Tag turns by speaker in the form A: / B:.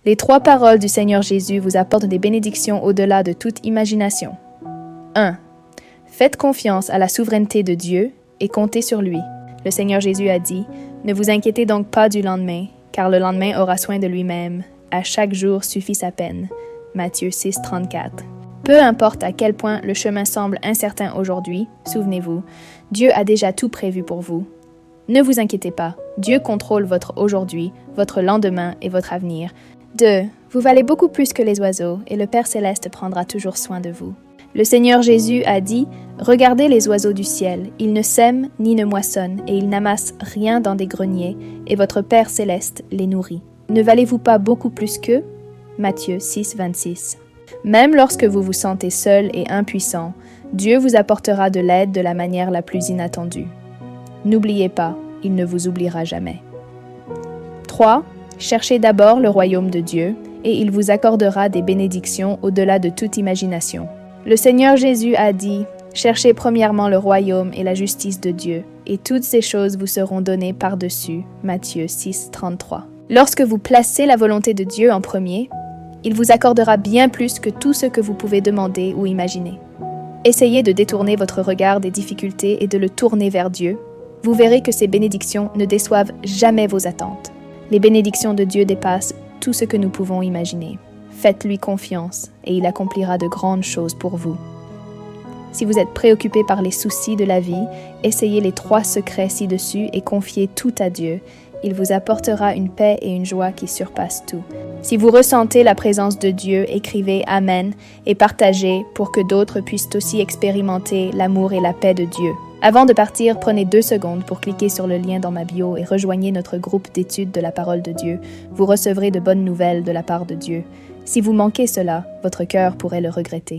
A: Les 3 paroles du Seigneur Jésus vous apportent des bénédictions au-delà de toute imagination. 1. Faites confiance à la souveraineté de Dieu et comptez sur lui. Le Seigneur Jésus a dit, « Ne vous inquiétez donc pas du lendemain, car le lendemain aura soin de lui-même. À chaque jour suffit sa peine. » Matthieu 6, 34. Peu importe à quel point le chemin semble incertain aujourd'hui, souvenez-vous, Dieu a déjà tout prévu pour vous. Ne vous inquiétez pas, Dieu contrôle votre aujourd'hui, votre lendemain et votre avenir. 2. Vous valez beaucoup plus que les oiseaux, et le Père Céleste prendra toujours soin de vous. Le Seigneur Jésus a dit, « Regardez les oiseaux du ciel, ils ne sèment ni ne moissonnent, et ils n'amassent rien dans des greniers, et votre Père Céleste les nourrit. Ne valez-vous pas beaucoup plus qu'eux » Matthieu 6, 26. Même lorsque vous vous sentez seul et impuissant, Dieu vous apportera de l'aide de la manière la plus inattendue. N'oubliez pas, il ne vous oubliera jamais. 3. Cherchez d'abord le royaume de Dieu, et il vous accordera des bénédictions au-delà de toute imagination. Le Seigneur Jésus a dit, « Cherchez premièrement le royaume et la justice de Dieu, et toutes ces choses vous seront données par-dessus. » Matthieu 6, 33. Lorsque vous placez la volonté de Dieu en premier, il vous accordera bien plus que tout ce que vous pouvez demander ou imaginer. Essayez de détourner votre regard des difficultés et de le tourner vers Dieu. Vous verrez que ces bénédictions ne déçoivent jamais vos attentes. Les bénédictions de Dieu dépassent tout ce que nous pouvons imaginer. Faites-lui confiance et il accomplira de grandes choses pour vous. Si vous êtes préoccupé par les soucis de la vie, essayez les 3 secrets ci-dessus et confiez tout à Dieu. Il vous apportera une paix et une joie qui surpassent tout. Si vous ressentez la présence de Dieu, écrivez « Amen » et partagez pour que d'autres puissent aussi expérimenter l'amour et la paix de Dieu. Avant de partir, prenez 2 secondes pour cliquer sur le lien dans ma bio et rejoignez notre groupe d'études de la parole de Dieu. Vous recevrez de bonnes nouvelles de la part de Dieu. Si vous manquez cela, votre cœur pourrait le regretter.